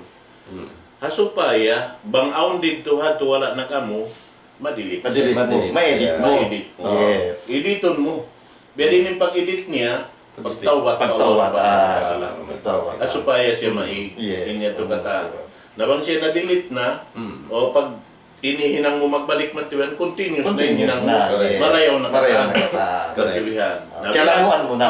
Hasupaya, bang aon dito hato wala na kamo, madilit. Madilit mo. Madilit. Ma-edit mo. Ma-edit mo. Yes. Editon mo. Biya din yung pag-edit niya, pagtawat. Pagtawat. Pagtawat. Hasupaya siya Yes. inya to kata. Nabang siya na-delete na, o pag inihinang mo magbalik matiwan, continuous na hinang mo. yes. Marayaw na Marayaw na kata. kata. Katiwihan. Kailangan mo na.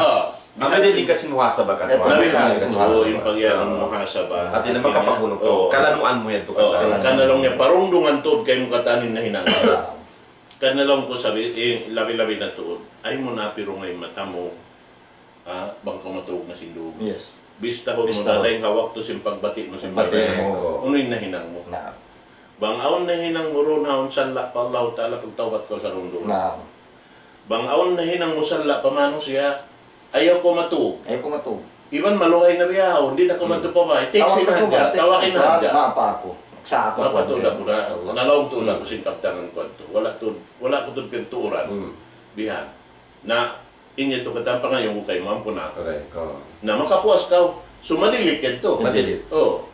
Ang madali kasi muhasaba ka to. Ito, Nabihan, Kasi so muhasaba. yung pagyan ng muhasaba. At yun ang magkapagulo ko. Kalanuan mo yan to Oo, kata. kanalong niya, parungdungan tuod kayo katanin na hinang. Kanalong ko sabi, labi-labi na tuod, ay mo na pero ngayon mata mo, bang kumatuog na sindug. Yes. Bistahon mo Bistahon. na lang hawak to simpagbati mo Bati mo. Unoy na hinang mo. Na. Bang aon na hinang mo ron haon sanla pa Allah Ta'ala pagtawat ko sa rundungan. Na. Bang aon na hinang mo sanla pamano siya, ayaw ko matuog. Ay kumato. Iban maluhay na biyaw, hindi na kumato pa ba? Text na hadya, tawakin na hadya. Maapa ako. Sa ako. Napatula ko na, nalawang tula ko sin kaptangan ko ito. Wala ko ito pinturan. Bihan. Na, inyo ito katang pangayon ko kay mampo na. Correct. Na makapuas ka, sumadilit ito. Madilit. Oo.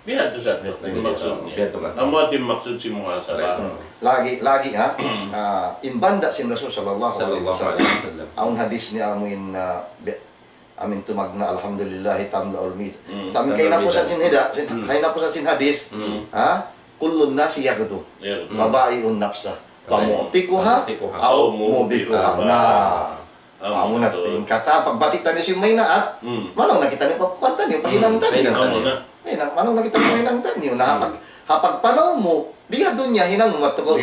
Bihan to sa ito. Madilit, Maksud Bihan niya. to ka. Ang mga maksud si muhasaba. Lagi ha. Imbanda si Rasul sallallahu alaihi Sallallahu wasallam. alaihi wasallam. Ang hadis niya amin amin tumagna alhamdulillah tamla ulmi. Sa amin kay na po sa sinhida, kay na po sa sinhadis, ha? Kullun nasi yakutu. Yeah. Babae un nafsa. Pamu'tikuha Pamu'tikuha. aw mubikuha. Na. Amo na ting kata pagbati tani si may na at manong nakita ni papukwanta niyo pahinang tani. Amo na. Ay nang manong nakita mo pahinang tani na hapag panaw mo diha doon niya hinang matuko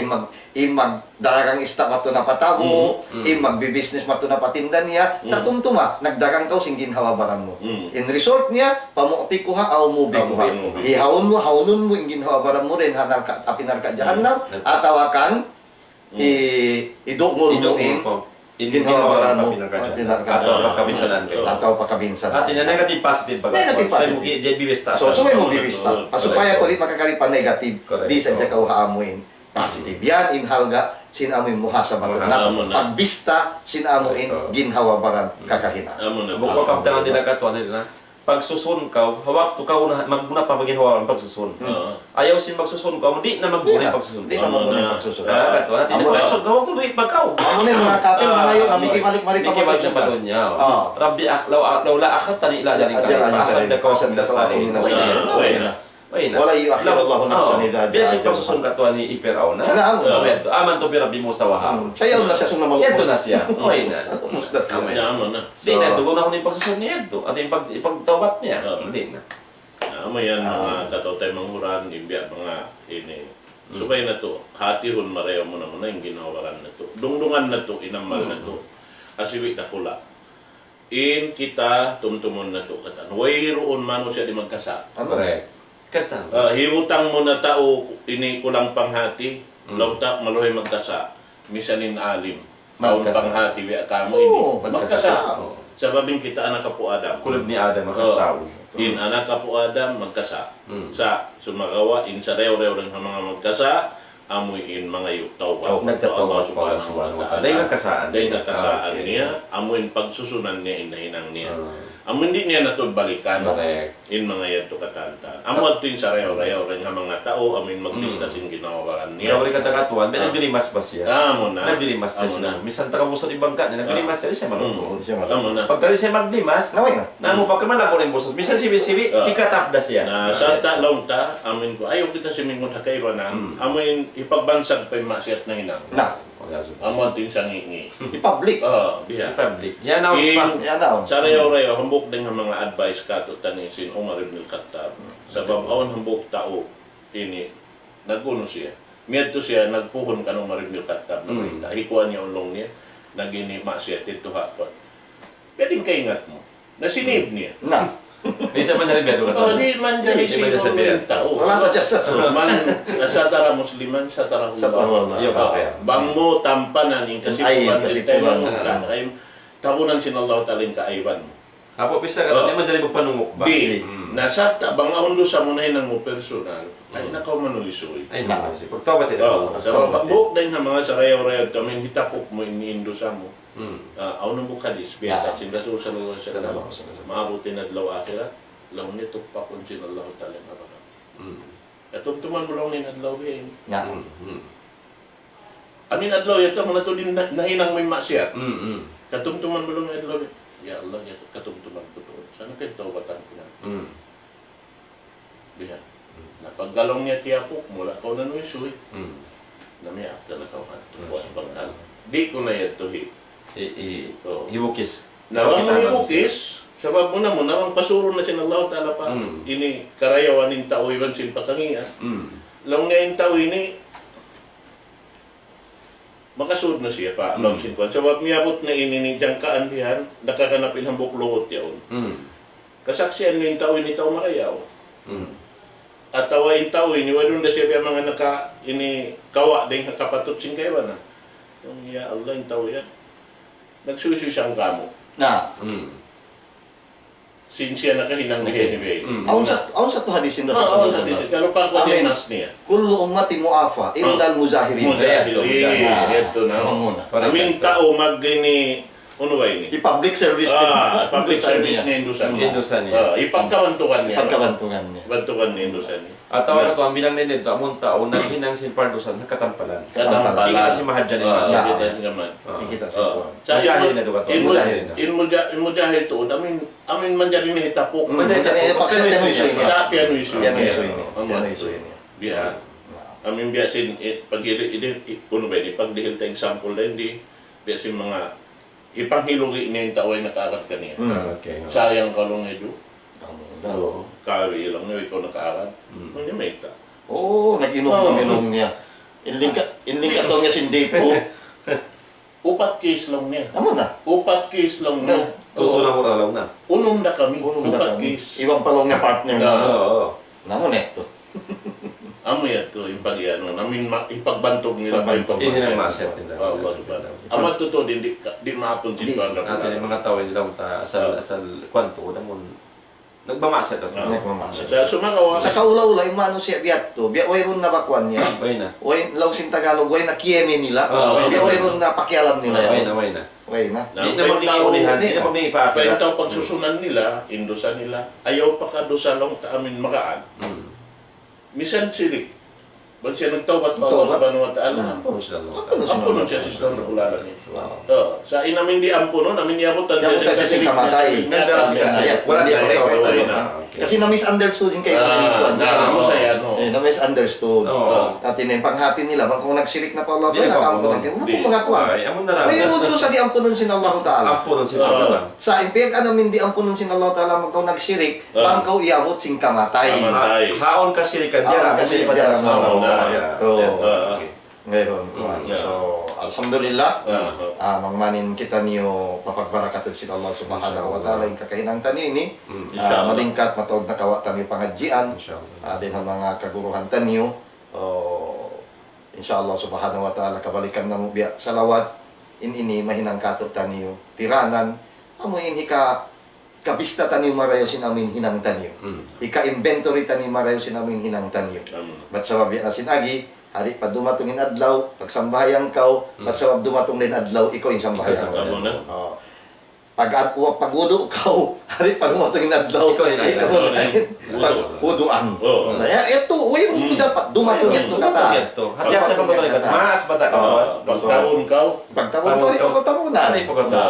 imag daragang ista mato na patabo magbi-business mato na patinda niya sa tumtuma nagdagang kaw sing ginhawabaran mo in resort niya pamuti ko ha aw mubi ko ha ihawon mo hawnon mo ing ginhawabaran mo rin hanal ka apinar ka jahannam atawakan idugmol mo in ginhawabaran mo Atau kabinsanan kayo. ataw pakabinsan At yun, negative positive baga. Negative, positive. Sa bibista. so may mo bibista supaya ko rin makakalipa negative Correct. di sa dya haamuin positive yan inhalga sinamoy muhasabatan Muhasabatan. na pagbista sinamoy ginhawabaran kakahina Amo na. Bukod kaptangan din agatuan din na. Pagsusun ka, hawak to ka magmuna pa maghinhawaran pagsusun. Ayaw sin magsusun ka, hindi na magmuna pagsusun. di na mo na magsusunod Katuan, hindi na magsusun. Hawak to duit pagkaw. amo na yung mga kapil mga yun mikimalik-malik pa Mikimalik pa doon niya. Rabbi, laula akhaf tani ila jaring ka. Pasal da ko sa dasari. Ay na. Wala yu'akhir Allahu nafsan idha ja'a Biasa ajaluha. pagsusun katuan ni Iperaw na. Naam. Aman to pirabi mo sa wahaw. Sayaw na siya sa namalukos. Ito na siya. Ay na. Namalukos na siya. Amen. Yaman na. Di na, tugon ako na yung pagsusun niya ito. At yung ipagtawat niya. Hindi na. Yan mga katotay manghuran, ibya mga ini. Subay na to, hatihon mareho mo na yung ginawaran na to. Dungdungan na to, inamal na to. Asiwi na pula. In kita, tumtumon na to. Katan. Way roon mano siya di magkasa. Ano? Correct. Katang. Hiutang mo na tao, ini kulang panghati. Lautak, maluhay magkasa. Misanin alim. Maun Magkasa. panghati, biya kamo Oo, ini. magkasa. Oo. Sa babing kita anak ka po Adam. Kulog ni Adam ang tao. In anak ka po Adam, magkasa. Mm. Sa sumagawa, in sa rew-rew rin ang mga magkasa, amoy in mga yuktaw. Nagtatawa pa subhanahu wa ta'ala. Dahil nagkasaan. Dahil nagkasaan Okay. niya, amoy pagsusunan niya, inahinang niya. Ah. Amoy hindi niya natod balikan. Correct. In mga yan to katanta. Amo ato yung sa rew-rew rin ang mga tao, amoy mag-discuss in ginawaran niya. Kaya wala katakatuan, may nabilimas ba siya? Amo na. Nabilimas siya Amo siya. na. Misan taga-buso ni bangka niya, nabilimas siya siya malungkot. Hindi siya Amo na. Pagka siya maglimas, Naway na. namo pagkamala ko rin busot. Misan sibi-sibi, Ah. ikatapda siya. Na sa talong ta, amin ko, ayaw kita simingon na kayo na, amin ipagbansag pa yung masyat na hinang. Na. Amo ato yung sangingi. I-public. Diha. Public. Yan ang In- Yan na. Sa reyo-reyo, hambok din ang mga advice ka to tanisin Umar ibn al-Khattab. Sa babaon hambok tao, ini, naguno siya. Miyad to siya, nagpuhon ka ng Umar ibn al-Khattab. Hikuan niya ulong niya, naginima siya, tito hapon. Pwedeng kaingat mo. Nasinib niya. Na. Isa man na rin beto ka Di man dyan Di man dyan isipon sabihan. ng tao. Wala na dyan sa so. Man, sa tara musliman, sa tara Sa tara. Iyo ka kaya. Bang mo tampanan yung Ay, kasipukan kasipukan. ng tayo ay tabunan sinallahu ta'ala yung kaayban mo. Apo pisa ka, di man dyan panungok ba? Di, nasa bang ahondo sa munahin ng mo personal, ay nakaw manulisoy. Ay, no. Pagtawa tayo. Sa pagbuk din nga mga sarayaw-rayaw kami hitapok mo iniindo sa mo. Aw nang bukadis, biya Yeah. sin Rasul sallallahu alaihi Sallallahu wasallam. Maabutin adlaw akhirat, law nito pa kun sinallahu ta'ala baraka. Atong tuman mo lang ni adlaw biya. Na. Amin adlaw ito mga to din nahinang may maksiyat. Katumtuman mo lang ni adlaw. Ya Allah, ya katumtuman ko to. Sana kayo tawbatan ko na. Biya. Napaggalong niya tiyapok, mula ko na nuwi suy. Nami after na kawan. Tuwas pangkal. Di ko na yan tuhi. Iwukis. Nawang mahibukis, sabab mo na mo, nawang pasuro na sinallahu ta'ala pa. Ini karayawan ng tao iban sin pakangian. Lang nga yung tao ini, makasud na siya pa. Lang sin kwan. Sabab miyabot na ini ni diyang kaantihan, nakakanapin ang bukluhot yaon. Kasaksiyan mo yung tao ini tao marayaw. At tawa yung tao ini, wadun na siya pa mga ini kawa din kapatot sin kayo na. Yung ya Allah yung tao yan. Nagsusuy siyang kamo. Na. Sinsya na kahinang nahinibay. Aun sa to hadisin na. Oo, hadis. Kalau pa ko din Amin. nas niya. Kullu ummati mu'afa illa al-muzahirin. Ito na. Muna. Aming tao mag-gini, ano ba ini? I-public service din. Public Indusan service niya. ni Indusan niya. Indusan niya. Ipagkawantukan niya. Pagkabantungan niya. Bantukan ni Indusan niya. At tawa na to, ang bilang nila ito, among tao, naghinang sin Pardusan, nakatampalan. Katampalan. Hindi kasi mahadyan ni Mas. Yeah. Kita naman. Kikita sa Oo. kuwan. Sa Mujahid na ito ka to. Mujahid to, amin manjari ni hitapok. Mujahid. Paksa tayo iso niya. Sa piano isu. Yan ang iso niya. Yan ang iso niya. Biya. Amin biyasin pag puno ba ini pagdihil ta example din di biyasin mga ipanghilugi ni tao ay nakaarat kaniya. Okay. Sayang kalong edu. Oo. Kawi lang na ikaw nakaarat. Hindi may ta. Oo, nag-inom niya. Inling ka to niya sindito. Upat case lang niya. Amo na. Upat case lang niya. Tutulang mo alaw na. Unom na kami. Unom na Upat kami. case. Iwang palong niya partner na. Oo. Namo neto. Amo yan to, yung pag-iano, namin ipagbantog nila pa yung Hindi na pag-masya. maset nila. Amat to to, di maapon si Tuan Natin yung mga tao, hindi lang ta asal kwanto, namun nagmamaset at Sa sumakawa, Sa kaulaw yung mano siya biyat to. Biya wayron na bakwan niya. Way na. Way law sing Tagalog, way na kieme nila. Oo, Biya way na. wayron na pakialam nila. Way na, way na. Way na. Hindi na magningiulihan, hindi na magningipaapira. Kaya tao pagsusunan nila, indusa nila, ayaw pa ka dosa lang ta amin makaan. Misan silik. Ba't siya nagtawbat pa Allah Tawbat. subhanahu wa ta'ala? Ampun siya Allah. Ampunon siya si Islam Rabbul Alamin. Sa inamin di ampunon, namin niabutan Yabutan siya sing kamatay. Nagdara siya kasi. Wala Hindi, niya correct, ito. correct, Okay correct. na. Kasi na-misunderstood yung kayo kanilikuan. Mo sa yan, no? Na-misunderstood. Oo. At panghati nila, bang kung nagsirik na pa Allah, Di, nakaampunan kayo. di. Mga kuwan. Ay, amon na lang. Mayroon doon sa di ampunan sin Allah Ta'ala. Ampun siya Allah. Sa impiyag namin di ampunan sin Allah Ta'ala, magkaw nagsirik, bang kau iabot sing kamatay. Kamatay. Haon ka sirikan dia. Haon ka sirikan dia. dia. Oo. Ngayon, Yeah. so, alhamdulillah, Ah, mangmanin kita niyo papagbarakaton si Allah subhanahu wa ta'ala yung kakahinang tani ni Inshallah. malingkat matawag na kawa tani pangadjian Insyaallah. din ang mga kaguruhan taniyo inshallah subhanahu wa ta'ala kabalikan na mo biya salawat ini mahinang kato taniyo tiranan amo inhi ka kabista taniyo marayo sinamin hinang taniyo ika inventory taniyo marayo sinamin hinang taniyo bat sa biya na sinagi hari pa dumatong in adlaw pagsambahayan kaw at sa dumatong din adlaw ikaw yung sambahayan Amo na. pagudo kaw hari pa dumatong in adlaw Ikaw yung paguduan Oo. ito way ito dapat dumatong ito kata Hati-hati ka ba talaga? Mas bata ka ba? Pagtaon ka. pagtawag ko rin tarunan Ano yung pagkata?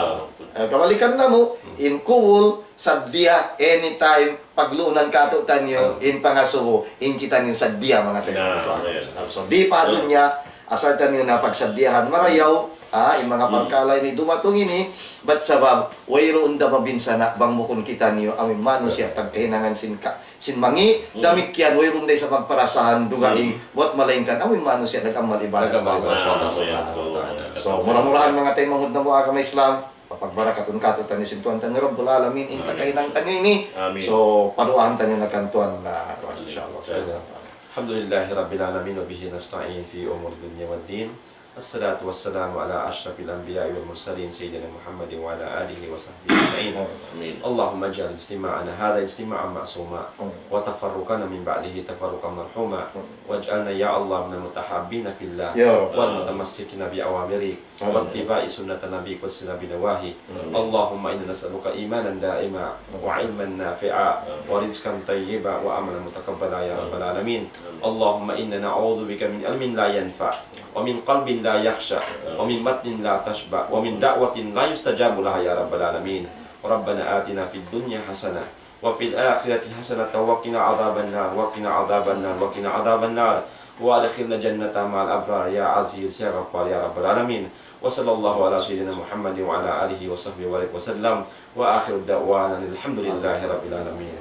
kabalikan na mo in kuwol sadya anytime paglunan kato tanyo in pangasubo in kita niyo sadya mga tayo yes. so di pa doon niya asar tanyo na pagsadyahan marayaw yung mga pagkalay ni dumatong ini but sabab wayro unda mabinsana bang mukon kita niyo amin mano siya pagkahinangan sin mangi damit kian wayro unday sa pagparasahan dugaing buat malaingkan amin mano siya nagamal ibadat so murah-murahan mga tayo mangud na mga kamay Islam pagbarakat kato tanyo sintuan tanyo Rabbul Alamin in pagkahinang tanyo ini Amin. so paduahan tanyo na kantuan na insyaallah Alhamdulillahi Rabbil Alamin wa bihi nasta'in fi umur dunya wad din. Assalatu wassalamu ala asyrafil anbiya'i wal mursalin sayyidina Muhammadin wa ala alihi wa sahbihi ajma'in. Amin. Allahumma ij'al istima'ana hadha istima'an ma'suma wa tafarruqana min ba'dihi tafarruqan marhuma waj'alna ya Allah min al-mutahabbina fillah Ya Rabb. wal mutamassikina bi awamirik wa ittiba'i sunnati nabiyyik wa sinabi nawahi. Allahumma inna nas'aluka imanan da'ima wa 'ilman nafi'a wa rizqan tayyiba wa amalan mutaqabbala ya rabbal alamin. Allahumma inna na'udzu bika min ilmin la yanfa' wa min qalbin لا يخشى ومن متن لا تشبع ومن دعوة لا يستجاب لها يا رب العالمين ربنا آتنا في الدنيا حسنة وفي الآخرة حسنة وقنا عذاب النار وقنا عذاب النار وقنا عذاب النار وادخلنا جنة مع الأبرار يا عزيز يا غفار يا رب العالمين وصلى الله على سيدنا محمد وعلى آله وصحبه وسلم وآخر دعوانا الحمد لله رب العالمين